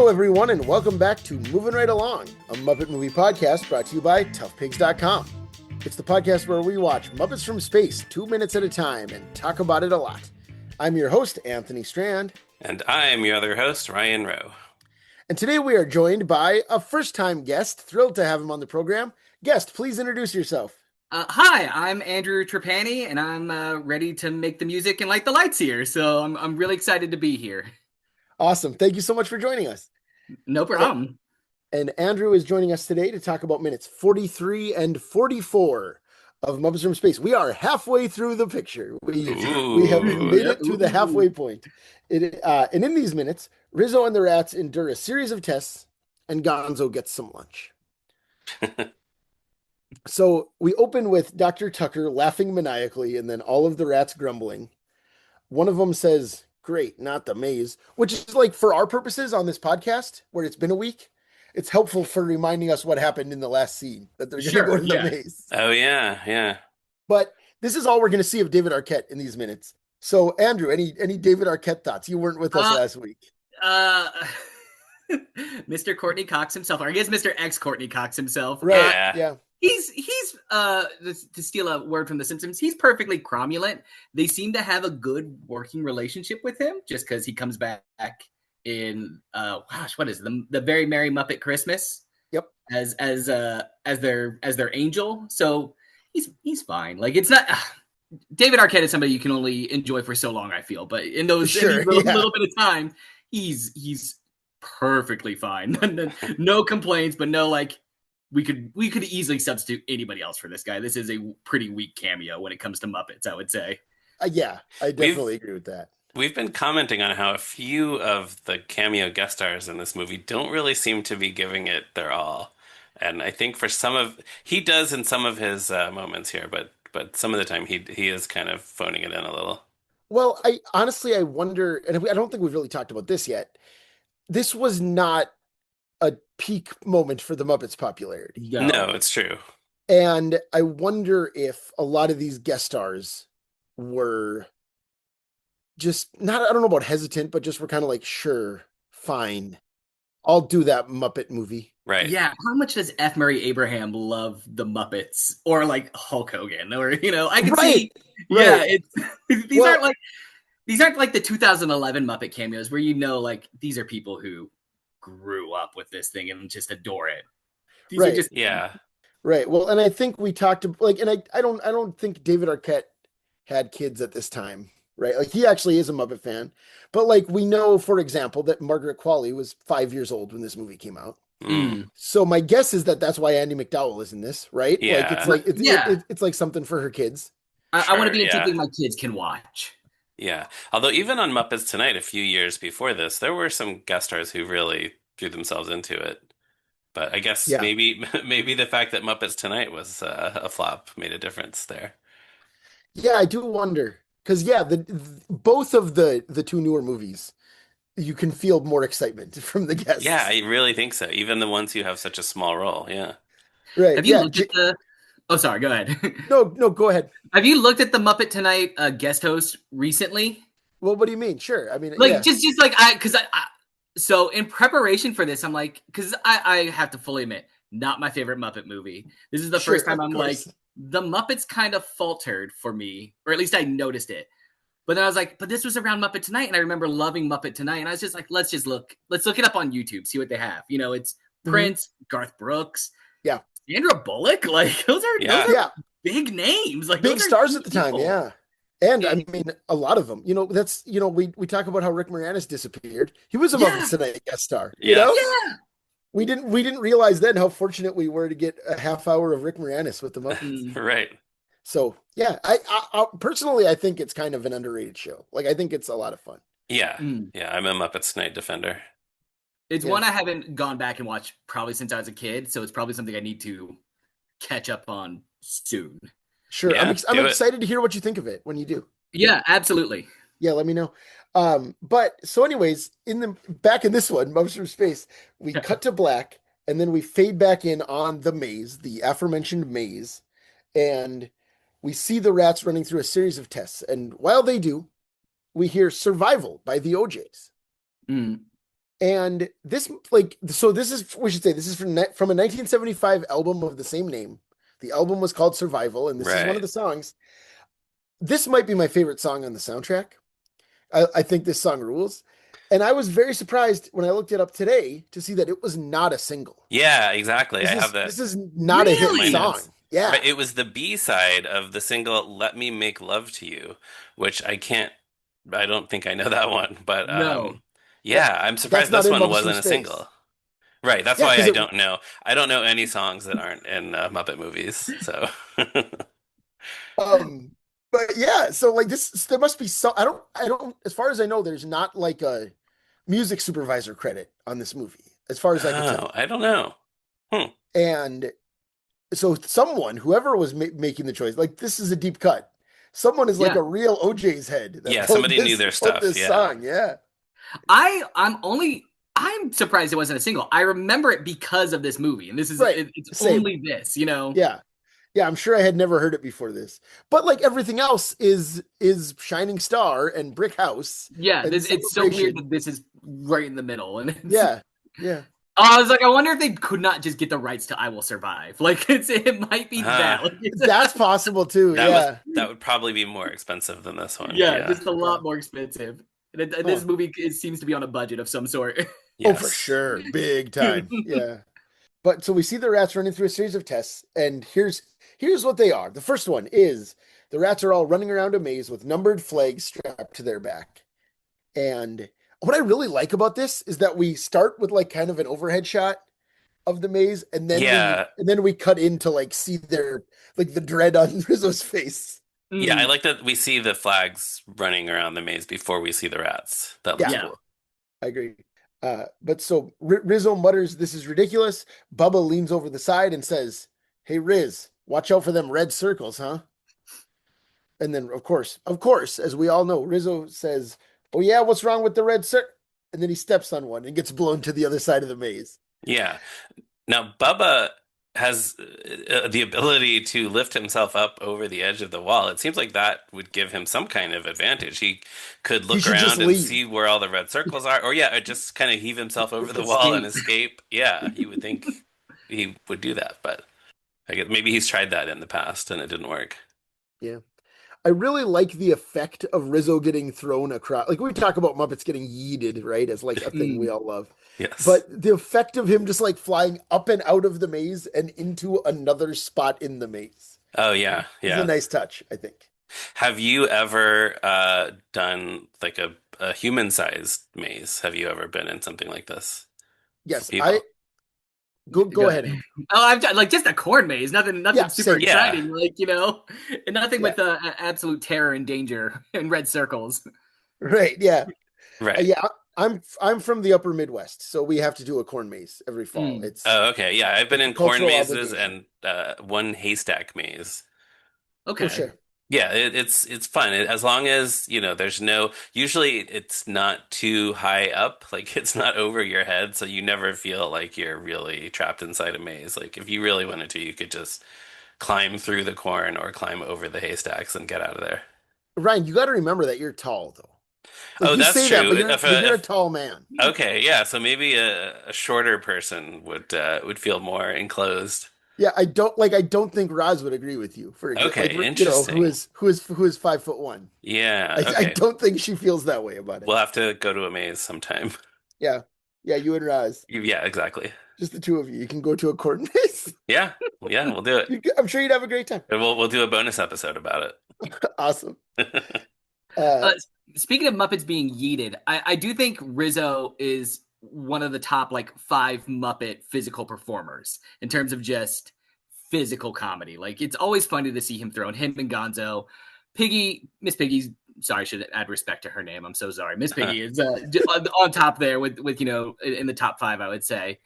Hello, everyone, and welcome back to Movin' Right Along, a Muppet movie podcast brought to you by toughpigs.com. It's the podcast where we watch Muppets from Space 2 minutes at a time and talk about it a lot. I'm your host, Anthony Strand. And I'm your other host, Ryan Rowe. And today we are joined by a first-time guest. Thrilled to have him on the program. Guest, please introduce yourself. Hi, I'm Andrew Trapani, and I'm ready to make the music and light the lights here. So I'm really excited to be here. Awesome. Thank you so much for joining us. No problem. And Andrew is joining us today to talk about minutes 43 and 44 of Muppets from Space. We are halfway through the picture. We have made it to the halfway point. And in these minutes, Rizzo and the rats endure a series of tests, and Gonzo gets some lunch. So we open with Dr. Tucker laughing maniacally, and then all of the rats grumbling. One of them says, "Great, not the maze," which is like, for our purposes on this podcast, where it's been a week, it's helpful for reminding us what happened in the last scene, that they're going to go to the maze. Oh, yeah. But this is all we're going to see of David Arquette in these minutes. So, Andrew, any David Arquette thoughts? You weren't with us last week. Mr. Courtney Cox himself, or I guess Mr. X Courtney Cox himself. Right, yeah. He's to steal a word from The Simpsons, he's perfectly cromulent. They seem to have a good working relationship with him, just because he comes back in what is it, the Very Merry Muppet Christmas? Yep. As their angel. So he's fine. Like, it's not David Arquette is somebody you can only enjoy for so long, I feel. But in those little bit of time, he's perfectly fine. No complaints, but no, like, we could easily substitute anybody else for this guy. This is a pretty weak cameo when it comes to Muppets, I would say. Yeah, I definitely agree with that. We've been commenting on how a few of the cameo guest stars in this movie don't really seem to be giving it their all. And I think for he does in some of his moments here, but some of the time he is kind of phoning it in a little. Well, I wonder, and I don't think we've really talked about this yet. This was not a peak moment for the Muppets' popularity. No, it's true. And I wonder if a lot of these guest stars were just I don't know about hesitant, but just were kind of like, sure, fine, I'll do that Muppet movie. Right. Yeah. How much does F. Murray Abraham love the Muppets, or like Hulk Hogan, or I can see. Right. Yeah, these aren't like the 2011 Muppet cameos where like these are people who grew up with this thing and just adore it. These are just right. Well, and I think we talked and I don't think David Arquette had kids at this time, right? Like, he actually is a Muppet fan, but like, we know, for example, that Margaret Qualley was 5 years old when this movie came out. So my guess is that that's why Andy McDowell is in this, right? Yeah. It's like something for her kids. I want to be in something my kids can watch. Yeah. Although even on Muppets Tonight, a few years before this, there were some guest stars who really threw themselves into it. But I guess maybe the fact that Muppets Tonight was a flop made a difference there. Yeah, I do wonder, because both of the two newer movies, you can feel more excitement from the guests. Yeah, I really think so. Even the ones who have such a small role. Yeah. Right. Have you looked at the? Oh, sorry. Go ahead. No, go ahead. Have you looked at the Muppet Tonight guest host recently? Well, what do you mean? Sure. I mean, just like so in preparation for this, I'm like, because I have to fully admit, not my favorite Muppet movie. This is the first time I'm like, the Muppets kind of faltered for me, or at least I noticed it. But then I was like, but this was around Muppet Tonight, and I remember loving Muppet Tonight, and I was just like, let's look it up on YouTube, see what they have. It's Prince, Garth Brooks, Sandra Bullock, like those are big names, like big stars at the time, yeah. And I mean, a lot of them, that's, we talk about how Rick Moranis disappeared. He was a Muppets Tonight guest star, you know? Yeah. We didn't realize then how fortunate we were to get a half hour of Rick Moranis with the Muppets. Right. So, yeah, I personally, I think it's kind of an underrated show. Like, I think it's a lot of fun. Yeah. Yeah, I'm a Muppets Tonight defender. It's one I haven't gone back and watched probably since I was a kid, so it's probably something I need to catch up on soon. Sure. Yeah, I'm excited to hear what you think of it when you do. Yeah, absolutely. Yeah, let me know. But so anyways, back in this one, Muppets from Space, we cut to black, and then we fade back in on the maze, the aforementioned maze, and we see the rats running through a series of tests. And while they do, we hear "Survival" by the OJs. And this, this is, we should say, this is from a 1975 album of the same name. The album was called Survival, and this is one of Right. the songs. This might be my favorite song on the soundtrack. I think this song rules. And I was very surprised when I looked it up today to see that it was not a single. Yeah, exactly. This I have is that this is not a hit in my Really? song. notes. Yeah. Right, it was the B side of the single "Let Me Make Love to You," which I don't think I know that one, but No. That yeah, I'm that's surprised not this in one Muppets from wasn't a Space. single. Right, that's Yeah, why because I it don't know. I don't know any songs that aren't in Muppet movies. So, um but yeah, so like this there must be some I don't as far as I know, there's not like a music supervisor credit on this movie, as far as I could oh, tell. I don't know. Hmm. And so someone, whoever was making the choice, like this is a deep cut. Someone is like Yeah. a real OJ's head that Yeah, somebody knew their pulled stuff. this Yeah. song. Yeah. I'm surprised it wasn't a single. I remember it because of this movie, and Right. it's Same. only this, you know. Yeah. Yeah, I'm sure I had never heard it before this. But like everything else is Shining Star and Brick House Yeah, and this it's so weird Celebration. that this is right in the middle, and it's. Yeah. Yeah. I was like, I wonder if they could not just get the rights to "I Will Survive." Like, it might be Uh, that. Like, That's possible too. Yeah. that would probably be more expensive than this one. yeah, Yeah. just a Yeah. lot more expensive. And Huh. this movie seems to be on a budget of some sort. Oh, for Yes. sure. Big time. Yeah. But so we see the rats running through a series of tests, and here's what they are. The first one is the rats are all running around a maze with numbered flags strapped to their back. And what I really like about this is that we start with like kind of an overhead shot of the maze, and then Yeah. we cut into like see their like the dread on Rizzo's face. Yeah, I Mm, like that we see the flags running around the maze before we see the rats. That looks Yeah, yeah. cool. I agree. But so Rizzo mutters, "This is ridiculous." Bubba leans over the side and says, "Hey Riz, watch out for them red circles, huh?" And then, of course, as we all know, Rizzo says, "Oh yeah, what's wrong with the red circle?" And then he steps on one and gets blown to the other side of the maze. Yeah. Now, Bubba has the ability to lift himself up over the edge of the wall. It seems like that would give him some kind of advantage. He could He look should just around and leave. see where all the red circles are, or yeah, just kind of heave himself over the wall and Escape. escape. Yeah, you would think he would do that, but I guess maybe he's tried that in the past and it didn't work. Yeah. I really like the effect of Rizzo getting thrown across. Like we talk about Muppets getting yeeted, right? As like a thing we Mm. all love. Yes. But the effect of him just like flying up and out of the maze and into another spot in the maze Oh yeah, is a yeah. nice touch, I think. Have you ever done like a human-sized maze? Have you ever been in something like this for Yes, I people? go Go ahead, ahead. Andrew. Oh, I've done like just a corn maze, Yeah, nothing super same. Yeah, exciting, like and nothing Yeah, with absolute terror and danger and red circles. right. Yeah. right. Yeah, I'm from the upper Midwest, so we have to do a corn maze every fall. Mm. Oh, okay. Yeah, I've been It's a in corn cultural mazes obligation. and one haystack maze. Oh, Okay. sure. Yeah, it's fun as long as there's no. Usually, it's not too high up, like it's not over your head, so you never feel like you're really trapped inside a maze. Like if you really wanted to, you could just climb through the corn or climb over the haystacks and get out of there. Ryan, you got to remember that you're tall though. Like Oh, you that's say that, true. but If you're a tall man. okay, yeah, so maybe a shorter person would feel more enclosed. Yeah, I don't think Roz would agree with you, for example. Like Okay, who interesting. is 5'1". Yeah, I okay. don't think she feels that way about it. We'll have to go to a maze sometime. Yeah. Yeah, you and Roz. Yeah, exactly. Just the two of you. You can go to a court maze. Yeah, yeah, we'll do it. I'm sure you'd have a great time. And we'll do a bonus episode about Awesome. it. Uh, Uh, Speaking of Muppets being yeeted, I do think Rizzo is one of the top like 5 Muppet physical performers in terms of just physical comedy. Like it's always funny to see him thrown. Him and Gonzo, Miss Piggy's. Sorry, I should add respect to her name. I'm so sorry. Miss Piggy is on top there with in the top 5, I would say.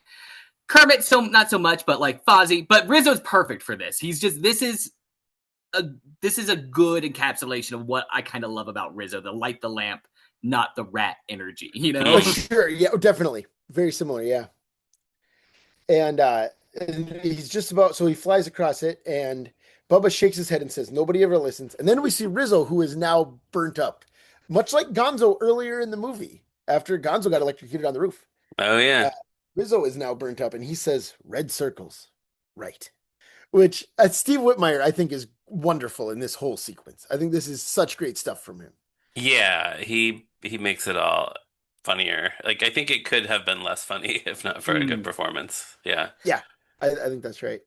Kermit, so not so much, but like Fozzie. But Rizzo's perfect for this. He's just this is a good encapsulation of what I kind of love about Rizzo, the light the lamp, not the rat energy, oh, Mm. sure. Yeah, definitely. Very similar. Yeah. And he's just about, so he flies across it, and Bubba shakes his head and says, "Nobody ever listens." And then we see Rizzo, who is now burnt up, much like Gonzo earlier in the movie, after Gonzo got electrocuted on the roof. Oh yeah. Rizzo is now burnt up, and he says, "Red circles, right?" Which Steve Whitmire, I think, is wonderful in this whole sequence. I think this is such great stuff from him. Yeah, he makes it all funnier. Like I think it could have been less funny if not for a good performance. Yeah. Yeah, I think that's right.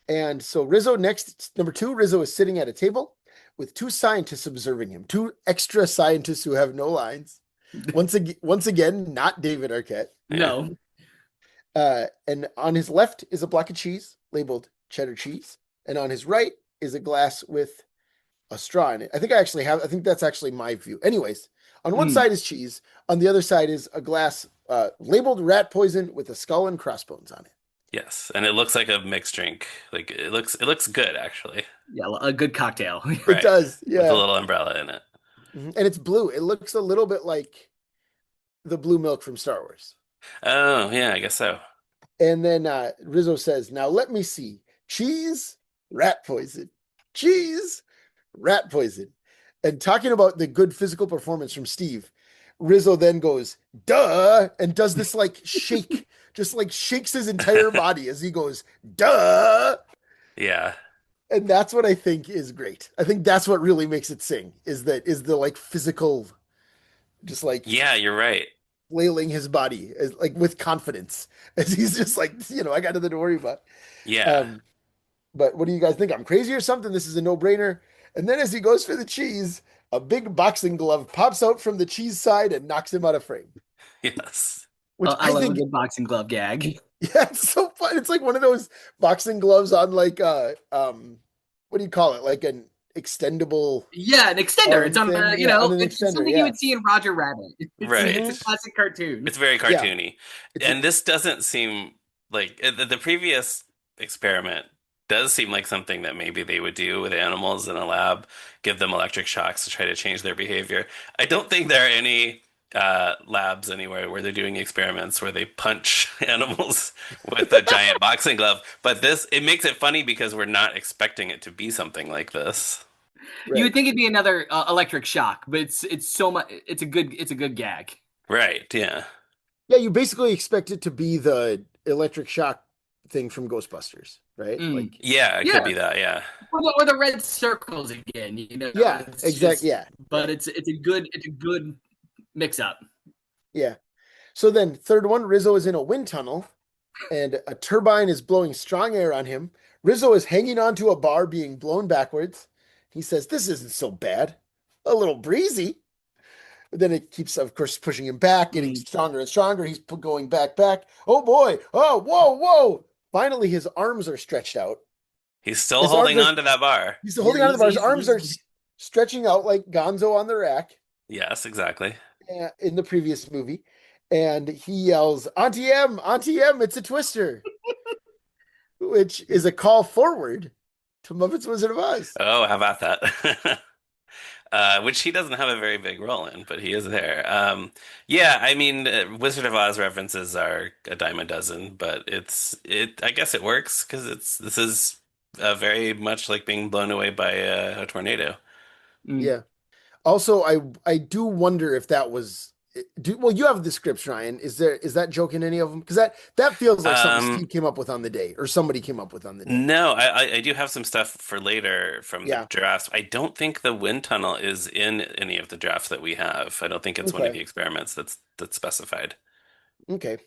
And so Rizzo next, number two, Rizzo is sitting at a table with two scientists observing him, two extra scientists who have no lines. Once again, not David Arquette. Yeah. No. And on his left is a block of cheese labeled cheddar cheese, and on his right is a glass with a straw in it. I think that's actually my view. Anyways, on one side is cheese, on the other side is a glass labeled rat poison with a skull and crossbones on it. Yes, and it looks like a mixed drink. Like it looks good actually. Yeah, a good cocktail. It Right. does, With a yeah. little umbrella in it. And it's blue. It looks a little bit like the blue milk from Star Wars. Oh, yeah, I guess so. And then Rizzo says, "Now let me see. Cheese, rat poison. Cheese, rat poison." And talking about the good physical performance from Steve, Rizzo then goes, "Duh," and does this like shake, just like shakes his entire body as he goes, "Duh." Yeah. And that's what I think is great. I think that's what really makes it sing, is the like physical, just like Yeah, you're right. flailing his body as, like with confidence, as he's just like, I got nothing to worry about. Yeah. But what do you guys think? I'm crazy or something? This is a no-brainer. And then as he goes for the cheese, a big boxing glove pops out from the cheese side and knocks him out of frame. Yes. Which I love think, a good boxing glove gag. yeah, it's so fun. It's like one of those boxing gloves on like what do you call it? Like an extendable. Yeah, an extender. It's on thing. the, On an it's extender, something you would see in Roger Rabbit. Right. It's a classic cartoon. It's very cartoony. Yeah. And this doesn't seem like the previous experiment does seem like something that maybe they would do with animals in a lab, give them electric shocks to try to change their behavior. I don't think there are any labs anywhere where they're doing experiments where they punch animals with a giant boxing glove. But it makes it funny because we're not expecting it to be something like this. Right. You would think it'd be another electric shock, but it's so much. It's a good gag. Right. Yeah. Yeah, you basically expect it to be the electric shock thing from Ghostbusters, right? Like, yeah, it could be that. Yeah. Or the red circles again. Yeah, exactly. Yeah. But it's a good mix up. Yeah. So then, third one, Rizzo is in a wind tunnel, and a turbine is blowing strong air on him. Rizzo is hanging onto a bar, being blown backwards. He says, "This isn't so bad. A little breezy." But then it keeps, of course, pushing him back, getting stronger and stronger. He's going back. Oh boy! Oh, whoa! Finally, his arms are stretched out. He's still holding on to that bar. He's still holding on to the bar. His arms are stretching out like Gonzo on the rack. Yes, exactly. In the previous movie. And he yells, Auntie M, it's a twister. Which is a call forward to Muppets Wizard of Oz. Oh, how about that? Which he doesn't have a very big role in, but he is there. Yeah, I mean, Wizard of Oz references are a dime a dozen, but I guess it works because this is very much like being blown away by a tornado. Yeah. Also, I do wonder if that was. Well, you have the scripts, Ryan. Is that joke in any of them? Because that feels like something Steve came up with on the day, or somebody came up with on the day. No, I do have some stuff for later from the drafts. I don't think the wind tunnel is in any of the drafts that we have. I don't think it's one of the experiments that's specified. Okay,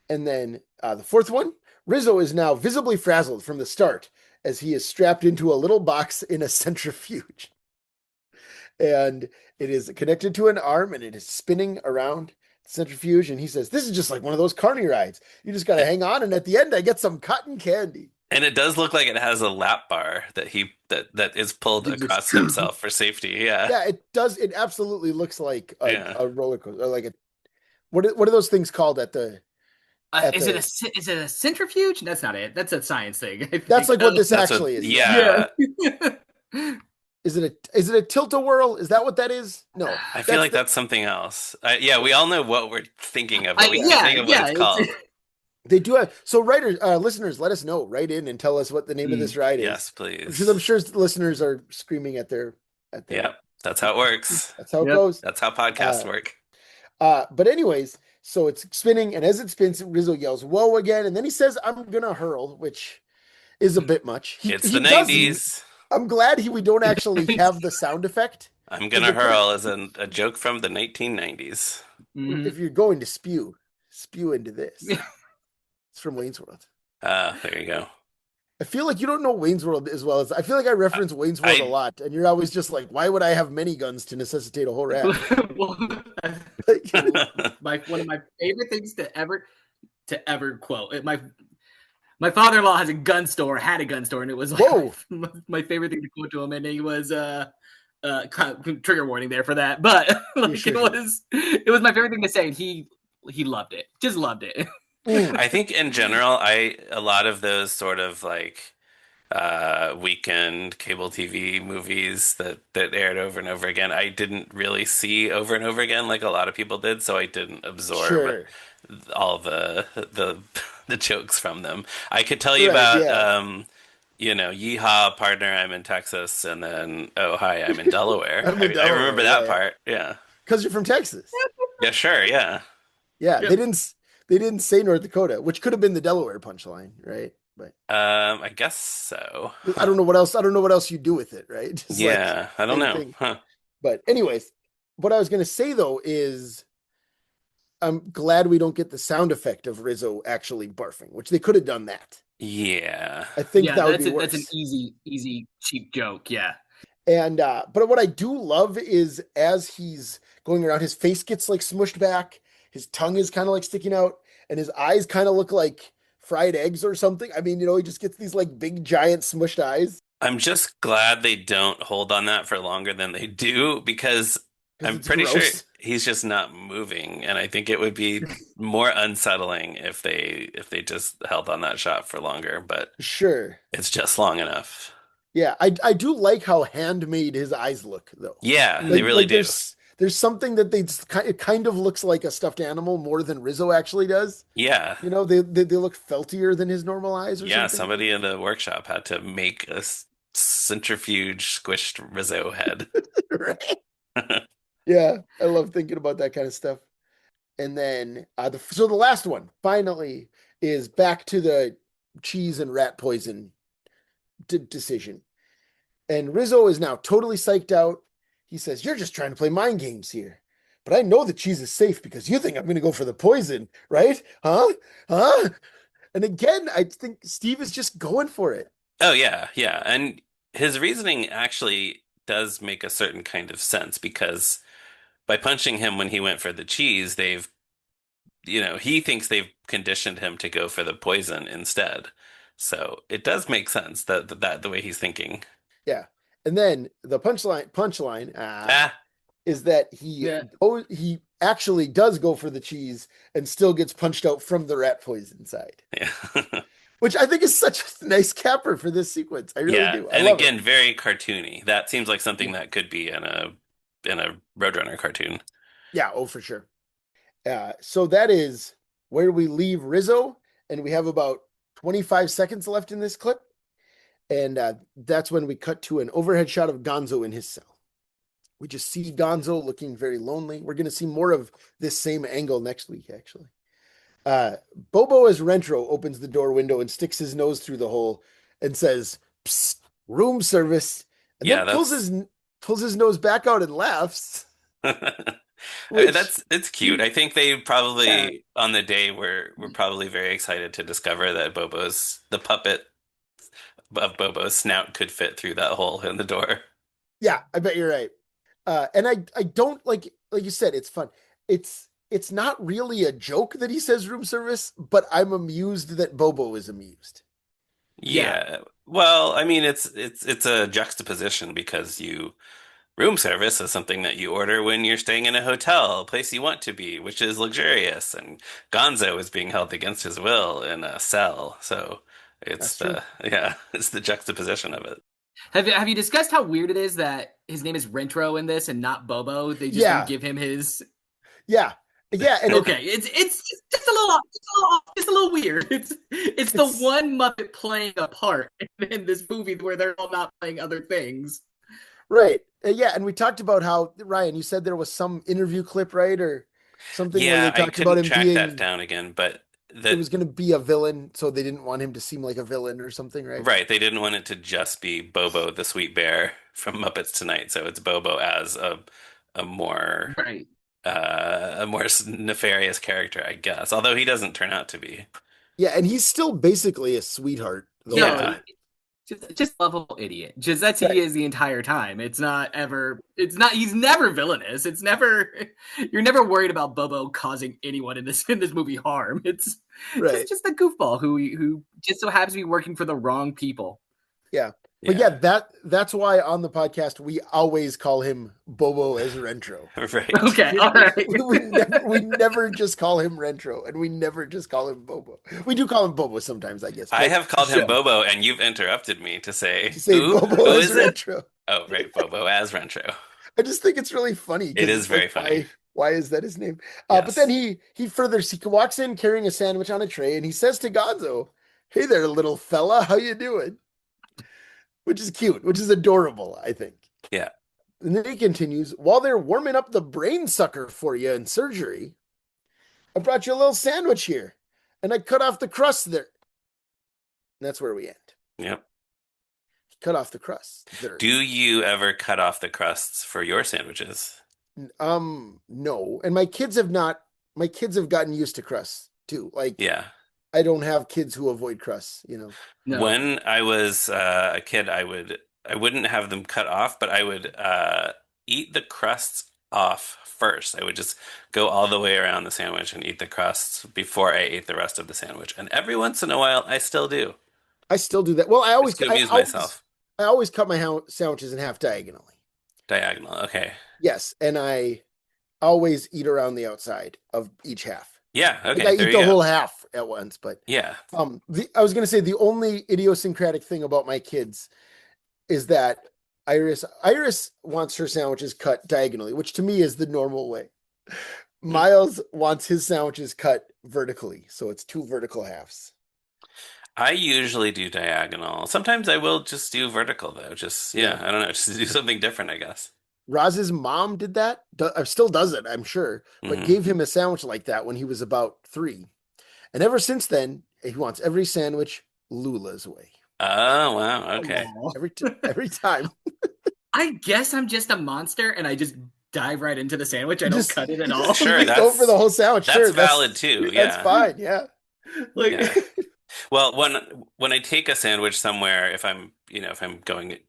and then the fourth one, Rizzo is now visibly frazzled from the start as he is strapped into a little box in a centrifuge. And it is connected to an arm and it is spinning around the centrifuge. And he says, "This is just like one of those carny rides. You just got to hang on. And at the end, I get some cotton candy." And it does look like it has a lap bar that is pulled across himself for safety. Yeah. Yeah, it does. It absolutely looks like a roller coaster, or like what are those things called at the? Is it a centrifuge? That's not it. That's a science thing. That's like what this actually is. Yeah. Is it a tilt-a-whirl? Is that what that is? No. I feel like that's something else. Yeah, we all know what we're thinking of, but we can't think of what it's called. They do have, so writers, listeners, let us know. Write in and tell us what the name of this ride is. Yes, please. Because I'm sure listeners are screaming at their. Yeah, that's how it works. That's how it goes. That's how podcasts work. But anyways, So it's spinning, and as it spins, Rizzo yells, "Whoa!" again, and then he says, "I'm gonna hurl," which is a bit much. It's He the does. 90s. I'm glad we don't actually have the sound effect. I'm Because gonna they could, hurl as a joke from the 1990s. if you're going to spew into this. It's from Wayne's World. There you go. I feel like you don't know Wayne's World as well as I feel like I reference Wayne's World a I lot, and you're always just like, why would I have many guns to necessitate a whole raft? Well, one of my favorite things to ever quote. My father-in-law had a gun store, and it was like my favorite thing to quote to him, and he was trigger warning there for that, but like, it was my favorite thing to say, and he loved it, just loved it. I think in general, a lot of those sort of like weekend cable TV movies that aired over and over again, I didn't really see over and over again like a lot of people did, so I didn't absorb all the jokes from them. I could tell you about yeehaw partner, I'm in Texas, and then oh hi, I'm in Delaware. I remember that part. Yeah. Because you're from Texas. Yeah, sure, yeah. Yeah, yep. They didn't say North Dakota, which could have been the Delaware punchline, right? But I guess so. I don't know what else you do with it, right? Just yeah, I don't know. Huh. But anyways, what I was gonna say though is I'm glad we don't get the sound effect of Rizzo actually barfing, which they could have done that. Yeah. I think that would be worse. That's an easy, cheap joke, yeah. And but what I do love is as he's going around, his face gets like smushed back, his tongue is kind of like sticking out, and his eyes kind of look like fried eggs or something. I mean, he just gets these like big giant smushed eyes. I'm just glad they don't hold on that for longer than they do, because I'm pretty sure he's just not moving, and I think it would be more unsettling if they just held on that shot for longer, but sure, it's just long enough. Yeah, I do like how handmade his eyes look though. Yeah, they really do. There's something that it kind of looks like a stuffed animal more than Rizzo actually does. Yeah. They look feltier than his normal eyes or something. Somebody in the workshop had to make a centrifuge squished Rizzo head. Right. Yeah, I love thinking about that kind of stuff. And then the last one finally is back to the cheese and rat poison decision. And Rizzo is now totally psyched out. He says, "You're just trying to play mind games here. But I know the cheese is safe because you think I'm going to go for the poison, right? Huh? And again, I think Steve is just going for it. Oh, yeah, yeah. And his reasoning actually does make a certain kind of sense, because by punching him when he went for the cheese, he thinks they've conditioned him to go for the poison instead. So it does make sense that the way he's thinking. Yeah. And then the punchline is that he actually does go for the cheese and still gets punched out from the rat poison side. Yeah. Which I think is such a nice capper for this sequence. I really do. And again, very cartoony. That seems like something that could be in a Roadrunner cartoon. Yeah, for sure. So that is where we leave Rizzo, and we have about 25 seconds left in this clip. And that's when we cut to an overhead shot of Gonzo in his cell. We just see Gonzo looking very lonely. We're going to see more of this same angle next week, actually. Bobo as Rentro opens the door window and sticks his nose through the hole and says, "Psst, room service." And then pulls his nose back out and laughs. It's cute. I think they probably on the day were probably very excited to discover that the puppet of Bobo's snout could fit through that hole in the door. Yeah, I bet you're right. And I don't like you said, it's fun. It's not really a joke that he says room service, but I'm amused that Bobo is amused. Yeah. Well, I mean, it's a juxtaposition, because room service is something that you order when you're staying in a hotel, a place you want to be, which is luxurious. And Gonzo is being held against his will in a cell. So it's the juxtaposition of it. Have you discussed how weird it is that his name is Rentro in this and not Bobo? They just didn't give him his. Yeah. Yeah. And it's just a little weird. It's the one Muppet playing a part in this movie where they're all not playing other things. Right. Yeah. And we talked about how, Ryan, you said there was some interview clip, right? Or Something where Yeah, they I talked about couldn't him track that being, down again, but it was going to be a villain, so they didn't want him to seem like a villain or something, right? right, they didn't want it to just be Bobo the Sweet Bear from Muppets Tonight, so it's Bobo as a more Right. a more nefarious character, I guess. Although he doesn't turn out to be. Yeah, and he's still basically a sweetheart the whole No, Yeah. time. just lovable idiot. Just that's Right. he is the entire time. It's not ever. It's not. He's never villainous. It's never. You're never worried about Bobo causing anyone in this movie harm. It's Right. just a goofball who just so happens to be working for the wrong people. Yeah. But yeah, that's why on the podcast we always call him Bobo as Rentro. Right. Okay, all right. we never just call him Rentro, and we never just call him Bobo. We do call him Bobo sometimes, I guess. I But have called the him show, Bobo, and you've interrupted me to say, to say Bobo who as is it? Rentro. Oh, right, Bobo as Rentro. I just think it's really funny. It 'cause is it's very like, funny. Why is that his name? But Yes. then he walks in carrying a sandwich on a tray, and he says to Gonzo, "Hey there, little fella, how you doing?" Which is cute, which is adorable, I think. Yeah. And then he continues, while they're warming up the brain sucker for you in surgery, I brought you a little sandwich here, and I cut off the crust there. And that's where we end. Yep. He cut off the crust there. Do you ever cut off the crusts for your sandwiches? No. And my kids have gotten used to crusts too. Like, Yeah. I don't have kids who avoid crusts, No. When I was a kid, I wouldn't have them cut off, but I would eat the crusts off first. I would just go all the way around the sandwich and eat the crusts before I ate the rest of the sandwich. And every once in a while, I still do. I still do that. Well, Just to amuse myself. I always cut my sandwiches in half diagonally. Diagonal. Okay. Yes, and I always eat around the outside of each half. Yeah. Okay. I There eat you the go. whole half at once, but Yeah. I was gonna say the only idiosyncratic thing about my kids is that Iris wants her sandwiches cut diagonally, which to me is the normal way. Miles wants his sandwiches cut vertically, so it's two vertical halves. I usually do diagonal. Sometimes I will just do vertical though. Just Yeah. I don't know, just do something different, I guess. Roz's mom did that, still does it, I'm sure, but Mhm. gave him a sandwich like that when he was about 3. And ever since then, he wants every sandwich Lula's way. Oh, wow. Okay. Every time. I guess I'm just a monster, and I just dive right into the sandwich. I don't cut it at you all. just Sure, go for the whole sandwich. That's Sure, valid too. That's Yeah. fine. Yeah. Like, Yeah. Well, when I take a sandwich somewhere, if I'm going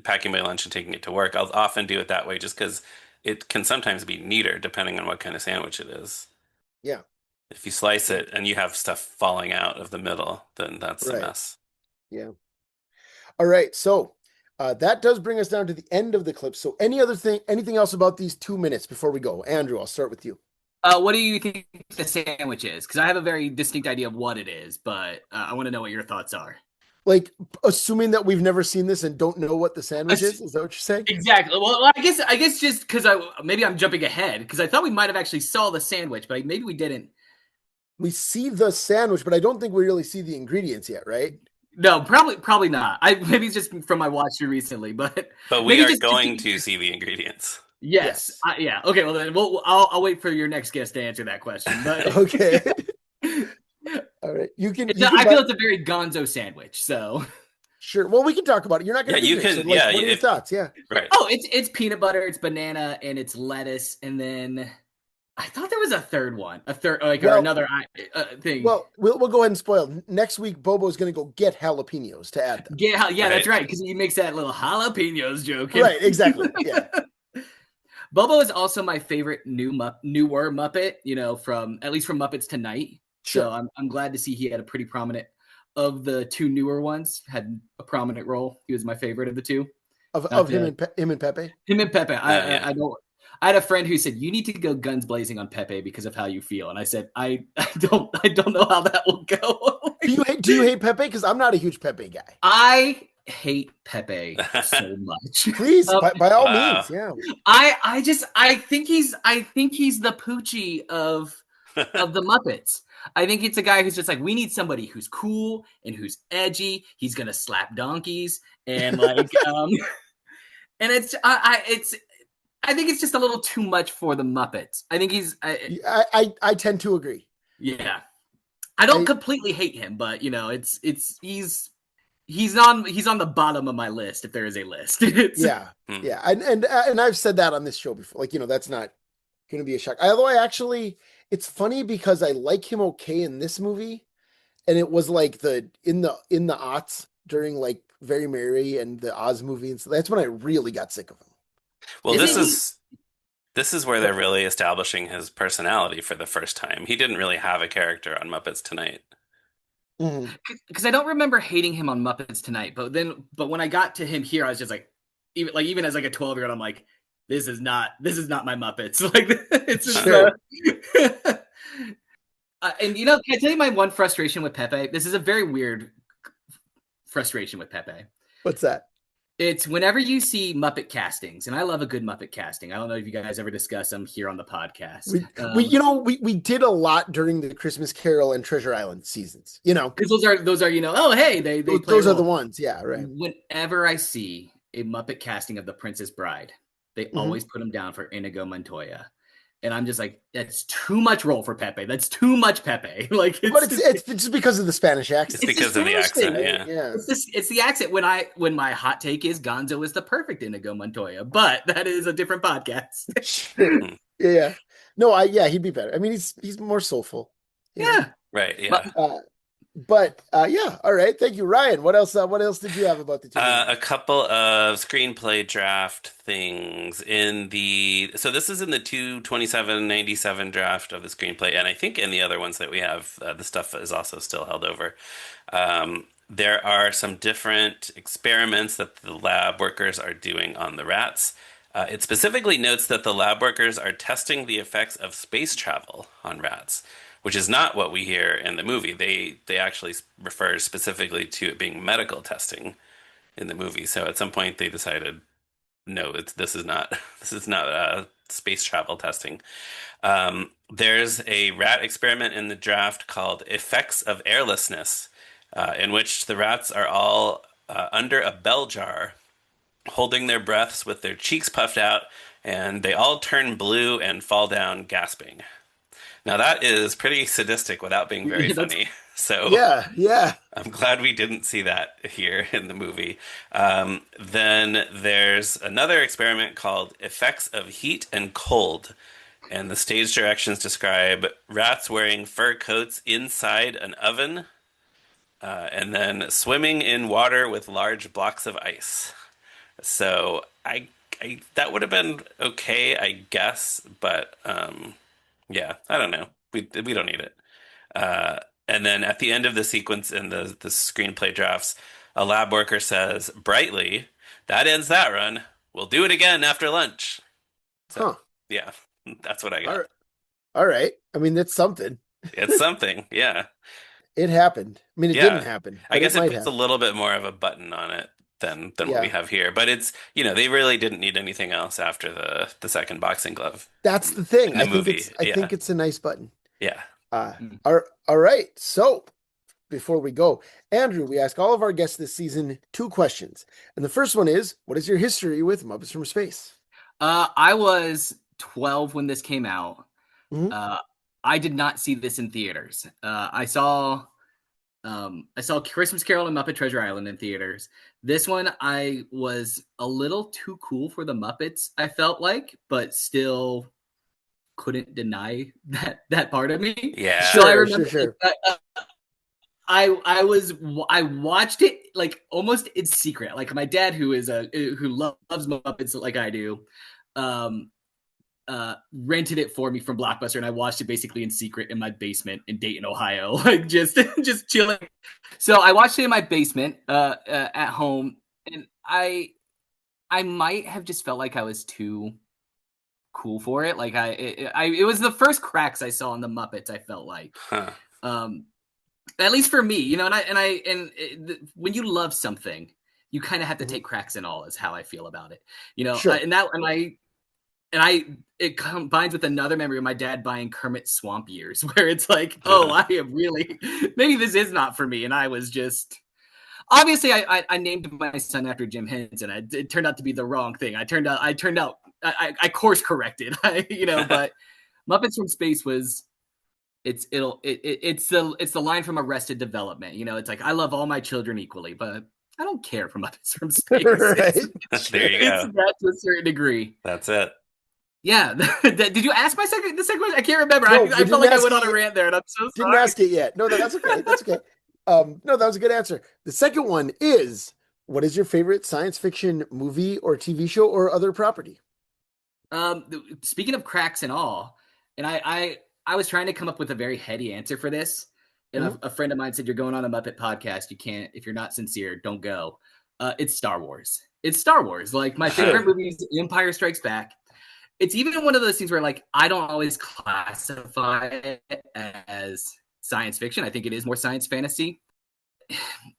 packing my lunch and taking it to work, I'll often do it that way just because it can sometimes be neater depending on what kind of sandwich it is. Yeah. If you slice it and you have stuff falling out of the middle, then that's a Right. mess. Yeah. All right. So that does bring us down to the end of the clip. So anything else about these 2 minutes before we go? Andrew, I'll start with you. what do you think the sandwich is? Because I have a very distinct idea of what it is, but I want to know what your thoughts are. Like, assuming that we've never seen this and don't know what the sandwich is that what you're saying? Exactly. Well, I guess just because maybe I'm jumping ahead because I thought we might have actually saw the sandwich, but maybe we didn't. We see the sandwich, but I don't think we really see the ingredients yet, right? No, probably not. Maybe it's just from my watch through recently, but we are going to see the ingredients. Yes. Yeah. Okay. Well, then I'll wait for your next guest to answer that question. But okay. All right. You can. I feel it's a very gonzo sandwich. So sure. Well, we can talk about it. You're not going to. Yeah, you can. So, yeah. What are your thoughts? Yeah. Right. Oh, it's peanut butter, it's banana, and it's lettuce, and then I thought there was a third one, or another thing. Well, we'll go ahead and spoil. Next week, Bobo's going to go get jalapenos to add them. Yeah, Right. that's right, because he makes that little jalapenos joke. Right, exactly. Yeah. Bobo is also my favorite newer Muppet, from Muppets Tonight. Sure. So I'm glad to see he had a pretty prominent, of the two newer ones, had a prominent role. He was my favorite of the two. Of him and Pepe? Him and Pepe. Yeah. I had a friend who said, you need to go guns blazing on Pepe because of how you feel. And I said, I don't know how that will go. Do you hate Pepe? Because I'm not a huge Pepe guy. I hate Pepe so much. Please, by all means, yeah. I think he's the Poochie of the Muppets. I think it's a guy who's just like, we need somebody who's cool and who's edgy. He's gonna slap donkeys and and it's I think it's just a little too much for the Muppets. I think I tend to agree. Yeah. I don't completely hate him, but he's on the bottom of my list if there is a list. Yeah. And I've said that on this show before. Like, that's not going to be a shock. Although it's funny because I like him okay in this movie, and it was like in the aughts during like Very Merry and the Oz movie, and so that's when I really got sick of him. Well, this is where they're really establishing his personality for the first time. He didn't really have a character on Muppets Tonight. Because I don't remember hating him on Muppets Tonight, but when I got to him here, I was just like, even as like a 12-year-old, I'm like, this is not my Muppets. Like, it's just and can I tell you my one frustration with Pepe? This is a very weird frustration with Pepe. What's that? It's whenever you see Muppet castings, and I love a good Muppet casting. I don't know if you guys ever discuss them here on the podcast. We did a lot during the Christmas Carol and Treasure Island seasons. Because those are oh hey they those are the ones. Yeah, right. Whenever I see a Muppet casting of The Princess Bride, they always put him down for Inigo Montoya. And I'm just like, that's too much role for Pepe. That's too much Pepe. Like, it's just because of the Spanish accent. It's because of the accent, yeah. It's the accent. When my hot take is Gonzo is the perfect Inigo Montoya, but that is a different podcast. Sure. Yeah. No, he'd be better. I mean, he's more soulful. Yeah. Right. Yeah. But yeah, all right. Thank you, Ryan. What else did you have about the two? A couple of screenplay draft things so this is in the 22797 draft of the screenplay, and I think in the other ones that we have, the stuff is also still held over. There are some different experiments that the lab workers are doing on the rats. It specifically notes that the lab workers are testing the effects of space travel on rats, which is not what we hear in the movie. They actually refer specifically to it being medical testing in the movie. So at some point they decided, no, this is not space travel testing. There's a rat experiment in the draft called Effects of Airlessness, in which the rats are all under a bell jar, holding their breaths with their cheeks puffed out, and they all turn blue and fall down gasping. Now that is pretty sadistic without being very funny. So yeah. I'm glad we didn't see that here in the movie. Then there's another experiment called Effects of Heat and Cold. And the stage directions describe rats wearing fur coats inside an oven, and then swimming in water with large blocks of ice. So I that would have been okay, I guess, but yeah, I don't know. We don't need it. And then at the end of the sequence in the screenplay drafts, a lab worker says brightly, "That ends that run. We'll do it again after lunch." So, yeah, that's what I got. All right. I mean, that's something. It's something. Yeah. It happened. I mean, it didn't happen. I guess it puts a little bit more of a button on it than what we have here. But it's, they really didn't need anything else after the second boxing glove. That's the thing. I think it's a nice button. Yeah. All right. So before we go, Andrew, we ask all of our guests this season 2 questions. And the first one is, what is your history with Muppets from Space? I was 12 when this came out. I did not see this in theaters. I saw Christmas Carol and Muppet Treasure Island in theaters. This one, I was a little too cool for the Muppets, I felt like, but still couldn't deny that part of me. Yeah. So I remember I watched it like almost in secret. Like my dad, who loves Muppets like I do, rented it for me from Blockbuster, and I watched it basically in secret in my basement in Dayton, Ohio, like just chilling. So I watched it in my basement at home, and I might have just felt like I was too cool for it. Like it was the first cracks I saw in the Muppets. I felt like, at least for me, when you love something, you kind of have to take cracks and all. Is how I feel about it, Sure. It combines with another memory of my dad buying Kermit Swamp Years, where it's like, oh, I am really, maybe this is not for me. And I was just, obviously I named my son after Jim Henson. It turned out to be the wrong thing. I turned out I course corrected, but Muppets from Space was it's the line from Arrested Development. It's like, I love all my children equally, but I don't care for Muppets from Space. Right. There you go. It's that to a certain degree. That's it. Yeah. Did you ask the second question? I can't remember. No, I felt like I went on a rant there, and I'm so sorry. Didn't ask it yet. No, that's okay. That's okay. No, that was a good answer. The second one is, what is your favorite science fiction movie or TV show or other property? Speaking of cracks and all, and I was trying to come up with a very heady answer for this. And a friend of mine said, you're going on a Muppet podcast. You can't, if you're not sincere, don't go. It's Star Wars. It's Star Wars. Like, my favorite movie is Empire Strikes Back. It's even one of those things where, like, I don't always classify it as science fiction. I think it is more science fantasy.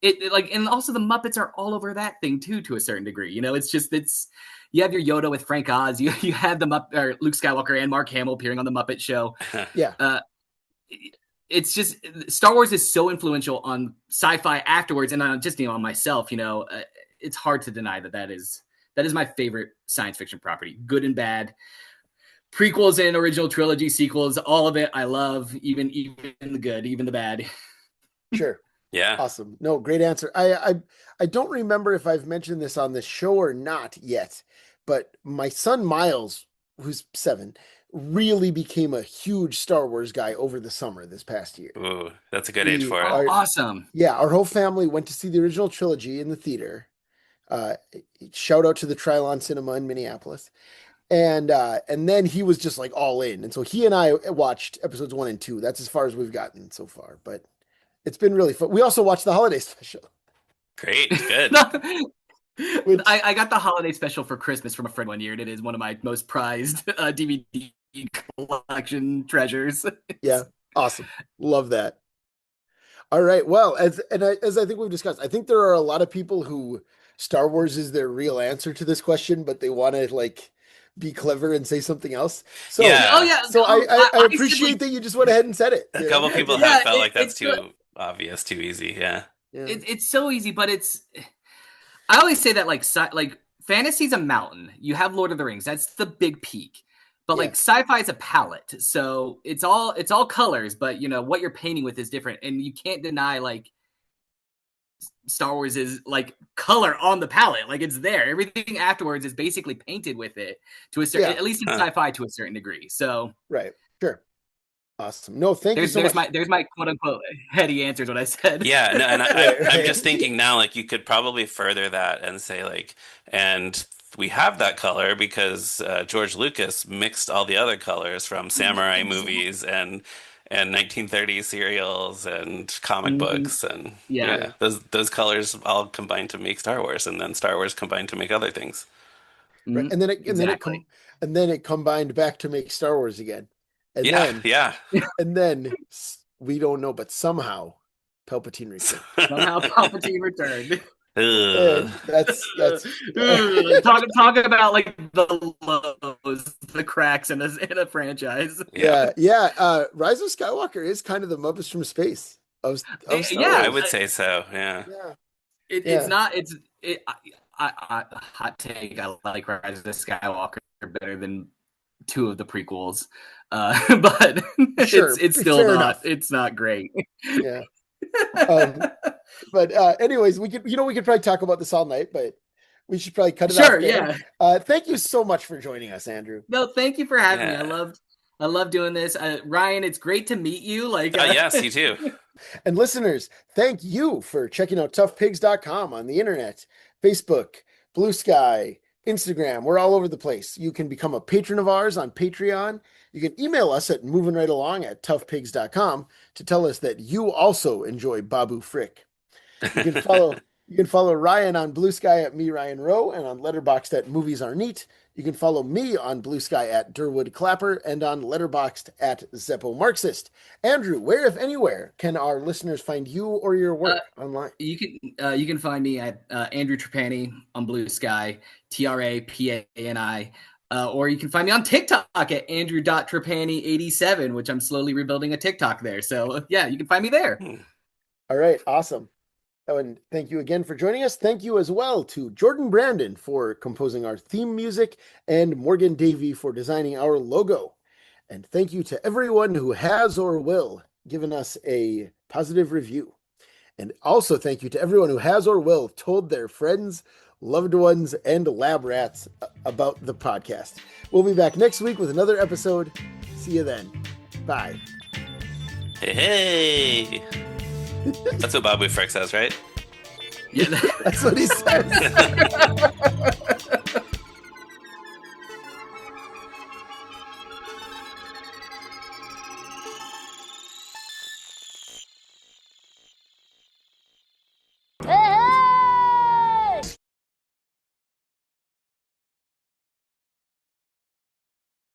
And also the Muppets are all over that thing too, to a certain degree. You have your Yoda with Frank Oz. You have Luke Skywalker and Mark Hamill appearing on the Muppet Show. Yeah. It's just, Star Wars is so influential on sci-fi afterwards, and on myself. It's hard to deny that is my favorite science fiction property, good and bad. Prequels and original trilogy, sequels, all of it I love, even the good, even the bad. Sure. Yeah. Awesome. No, great answer. I don't remember if I've mentioned this on the show or not yet, but my son Miles, who's 7, really became a huge Star Wars guy over the summer this past year. Ooh, that's a good age for it. Awesome. Yeah, our whole family went to see the original trilogy in the theater. Shout out to the Trilon Cinema in Minneapolis. And then he was just like all in. And so he and I watched episodes 1 and 2. That's as far as we've gotten so far, but it's been really fun. We also watched the holiday special. Great. Good. I got the holiday special for Christmas from a friend one year, and it is one of my most prized DVD collection treasures. Yeah. Awesome. Love that. All right. Well, as I think we've discussed, I think there are a lot of people who Star Wars is their real answer to this question, but they want to like be clever and say something else. So, yeah. So I appreciate that you just went ahead and said it. A couple people have felt like that's too obvious, too easy. Yeah. It's so easy, but I always say that like fantasy's a mountain. You have Lord of the Rings. That's the big peak. But like sci-fi is a palette. So it's all colors, but what you're painting with is different. And you can't deny like Star Wars is like color on the palette. Like, it's there. Everything afterwards is basically painted with it to a certain, at least in sci-fi to a certain degree. So right. Sure. Awesome. No, thank you so much. There's my quote unquote heady answers what I said. Yeah, no, and I'm just thinking now, like, you could probably further that and say like, and we have that color because George Lucas mixed all the other colors from samurai movies and 1930s serials and comic books, and those colors all combined to make Star Wars, and then Star Wars combined to make other things. Right. And then it combined back to make Star Wars again. And then we don't know, but somehow Palpatine returned. That's talking about like the lows, the cracks in a franchise. Yeah. Rise of Skywalker is kind of the Muppets from Space of Star Wars. I would say so. Yeah. It's not. I hot take. I like Rise of Skywalker better than 2 of the prequels, but it's still not. Enough. It's not great. Yeah. But anyways, we could probably talk about this all night, but we should probably cut it off there. Yeah. Thank you so much for joining us, Andrew. No, thank you for having me. I love doing this. Ryan, it's great to meet you. Like, yes, you too. And listeners, thank you for checking out toughpigs.com on the internet, Facebook, Blue Sky, Instagram. We're all over the place. You can become a patron of ours on Patreon. You can email us at movingrightalong@toughpigs.com to tell us that you also enjoy Babu Frick. You can follow Ryan on Blue Sky at me, Ryan Rowe, and on Letterboxd at Movies Are Neat. You can follow me on Blue Sky at Durwood Clapper and on Letterboxd at Zeppo Marxist. Andrew, where, if anywhere, can our listeners find you or your work online? You can find me at Andrew Trapani on Blue Sky, TRAPANI. Or you can find me on TikTok at Andrew.Trapani87, which I'm slowly rebuilding a TikTok there. So yeah, you can find me there. All right. Awesome. And thank you again for joining us. Thank you as well to Jordan Brandon for composing our theme music and Morgan Davy for designing our logo. And thank you to everyone who has or will given us a positive review. And also thank you to everyone who has or will told their friends, loved ones, and lab rats about the podcast. We'll be back next week with another episode. See you then. Bye. Hey. That's what Bob Frick says, right? Yeah, that's what he says.